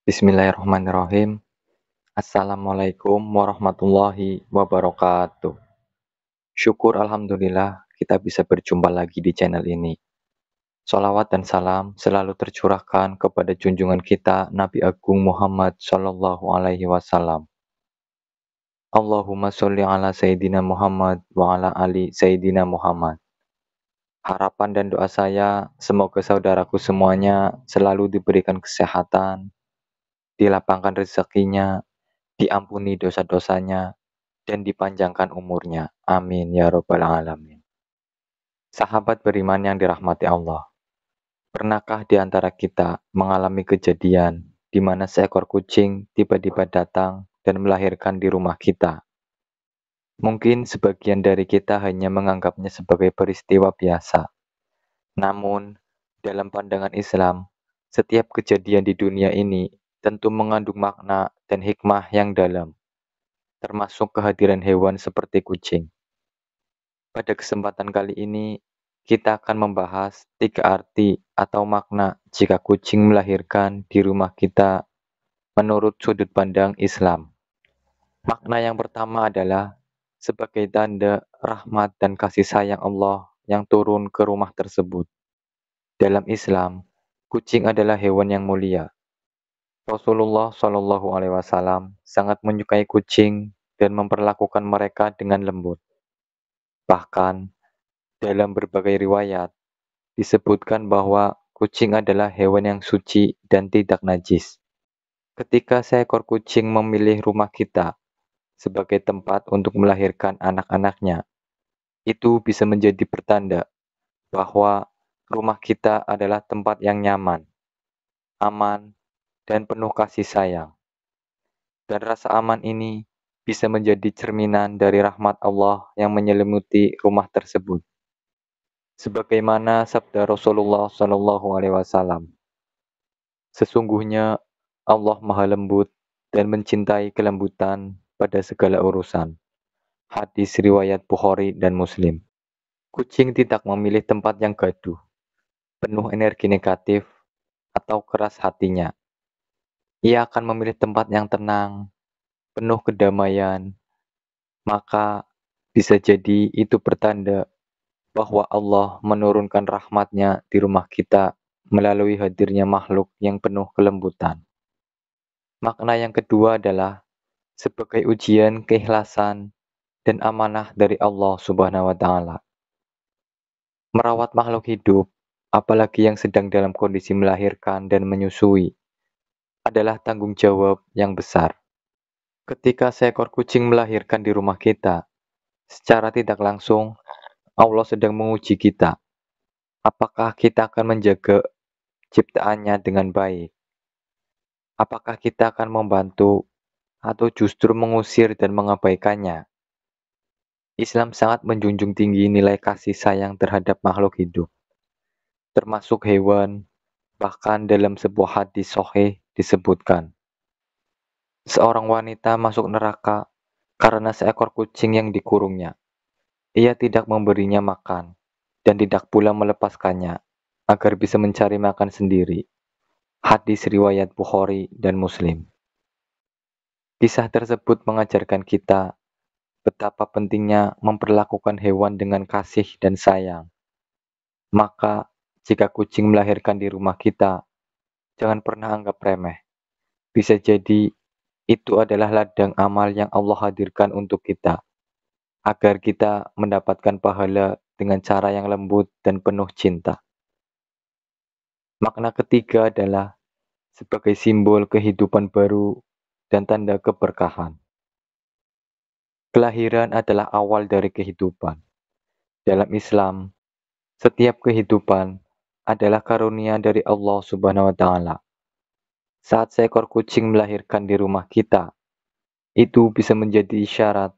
Bismillahirrahmanirrahim. Assalamualaikum warahmatullahi wabarakatuh. Syukur alhamdulillah kita bisa berjumpa lagi di channel ini. Salawat dan salam selalu tercurahkan kepada junjungan kita Nabi Agung Muhammad Sallallahu Alaihi Wasallam. Allahumma sholli ala Sayyidina Muhammad wa ala ali Sayyidina Muhammad. Harapan dan doa saya semoga saudaraku semuanya selalu diberikan kesehatan, dilapangkan rezekinya, diampuni dosa-dosanya, dan dipanjangkan umurnya. Amin ya robbal alamin. Sahabat beriman yang dirahmati Allah, pernahkah di antara kita mengalami kejadian di mana seekor kucing tiba-tiba datang dan melahirkan di rumah kita? Mungkin sebagian dari kita hanya menganggapnya sebagai peristiwa biasa. Namun, dalam pandangan Islam, setiap kejadian di dunia ini tentu mengandung makna dan hikmah yang dalam, termasuk kehadiran hewan seperti kucing. Pada kesempatan kali ini, kita akan membahas 3 arti atau makna jika kucing melahirkan di rumah kita menurut sudut pandang Islam. Makna yang pertama adalah sebagai tanda rahmat dan kasih sayang Allah yang turun ke rumah tersebut. Dalam Islam, kucing adalah hewan yang mulia. Rasulullah Shallallahu Alaihi Wasallam sangat menyukai kucing dan memperlakukan mereka dengan lembut. Bahkan, dalam berbagai riwayat, disebutkan bahwa kucing adalah hewan yang suci dan tidak najis. Ketika seekor kucing memilih rumah kita sebagai tempat untuk melahirkan anak-anaknya, itu bisa menjadi pertanda bahwa rumah kita adalah tempat yang nyaman, aman, dan penuh kasih sayang. Dan rasa aman ini bisa menjadi cerminan dari rahmat Allah yang menyelimuti rumah tersebut. Sebagaimana sabda Rasulullah Shallallahu Alaihi Wasallam, sesungguhnya Allah Maha Lembut dan mencintai kelembutan pada segala urusan. Hadis riwayat Bukhari dan Muslim. Kucing tidak memilih tempat yang gaduh, penuh energi negatif, atau keras hatinya. Ia akan memilih tempat yang tenang, penuh kedamaian. Maka bisa jadi itu pertanda bahwa Allah menurunkan rahmatnya di rumah kita melalui hadirnya makhluk yang penuh kelembutan. Makna yang kedua adalah sebagai ujian keikhlasan dan amanah dari Allah Subhanahu wa taala. Merawat makhluk hidup, apalagi yang sedang dalam kondisi melahirkan dan menyusui, adalah tanggung jawab yang besar. Ketika seekor kucing melahirkan di rumah kita, secara tidak langsung Allah sedang menguji kita. Apakah kita akan menjaga ciptaannya dengan baik? Apakah kita akan membantu atau justru mengusir dan mengabaikannya? Islam sangat menjunjung tinggi nilai kasih sayang terhadap makhluk hidup, termasuk hewan. Bahkan dalam sebuah hadis sahih disebutkan, seorang wanita masuk neraka karena seekor kucing yang dikurungnya. Ia tidak memberinya makan dan tidak pula melepaskannya agar bisa mencari makan sendiri. Hadis riwayat Bukhari dan Muslim. Kisah tersebut mengajarkan kita betapa pentingnya memperlakukan hewan dengan kasih dan sayang. Maka, jika kucing melahirkan di rumah kita, jangan pernah anggap remeh. Bisa jadi itu adalah ladang amal yang Allah hadirkan untuk kita, agar kita mendapatkan pahala dengan cara yang lembut dan penuh cinta. Makna ketiga adalah sebagai simbol kehidupan baru dan tanda keberkahan. Kelahiran adalah awal dari kehidupan. Dalam Islam, setiap kehidupan adalah karunia dari Allah Subhanahu wa taala. Saat seekor kucing melahirkan di rumah kita, itu bisa menjadi isyarat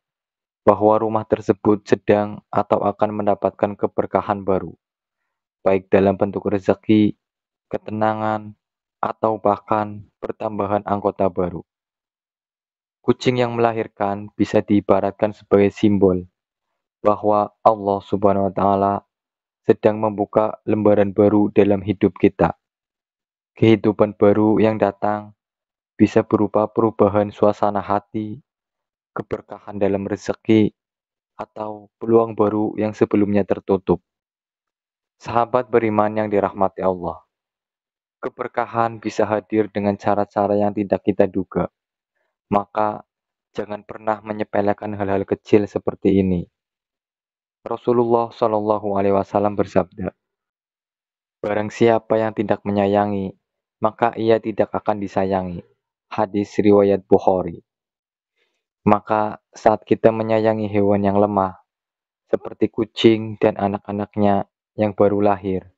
bahwa rumah tersebut sedang atau akan mendapatkan keberkahan baru, baik dalam bentuk rezeki, ketenangan, atau bahkan pertambahan anggota baru. Kucing yang melahirkan bisa diibaratkan sebagai simbol bahwa Allah Subhanahu wa taala sedang membuka lembaran baru dalam hidup kita. Kehidupan baru yang datang bisa berupa perubahan suasana hati, keberkahan dalam rezeki, atau peluang baru yang sebelumnya tertutup. Sahabat beriman yang dirahmati Allah, keberkahan bisa hadir dengan cara-cara yang tidak kita duga. Maka, jangan pernah menyepelekan hal-hal kecil seperti ini. Rasulullah Shallallahu Alaihi Wasallam bersabda, "Barang siapa yang tidak menyayangi, maka ia tidak akan disayangi." Hadis riwayat Bukhari. Maka saat kita menyayangi hewan yang lemah, seperti kucing dan anak-anaknya yang baru lahir,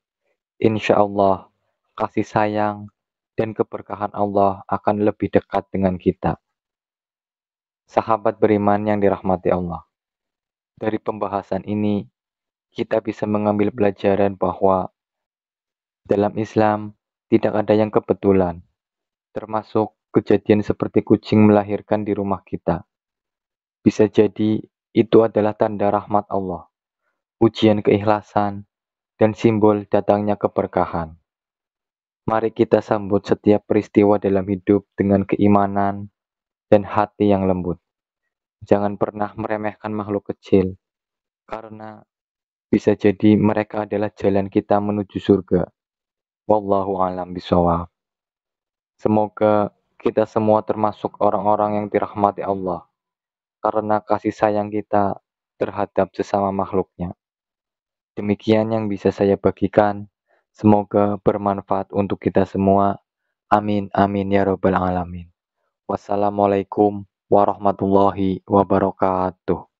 insya Allah kasih sayang dan keberkahan Allah akan lebih dekat dengan kita. Sahabat beriman yang dirahmati Allah. Dari pembahasan ini, kita bisa mengambil pelajaran bahwa dalam Islam tidak ada yang kebetulan, termasuk kejadian seperti kucing melahirkan di rumah kita. Bisa jadi itu adalah tanda rahmat Allah, ujian keikhlasan, dan simbol datangnya keberkahan. Mari kita sambut setiap peristiwa dalam hidup dengan keimanan dan hati yang lembut. Jangan pernah meremehkan makhluk kecil, karena bisa jadi mereka adalah jalan kita menuju surga. Wallahu alam bisawab. Semoga kita semua termasuk orang-orang yang dirahmati Allah, karena kasih sayang kita terhadap sesama makhluknya. Demikian yang bisa saya bagikan. Semoga bermanfaat untuk kita semua. Amin, amin ya robbal alamin. Wassalamualaikum warahmatullahi wabarakatuh.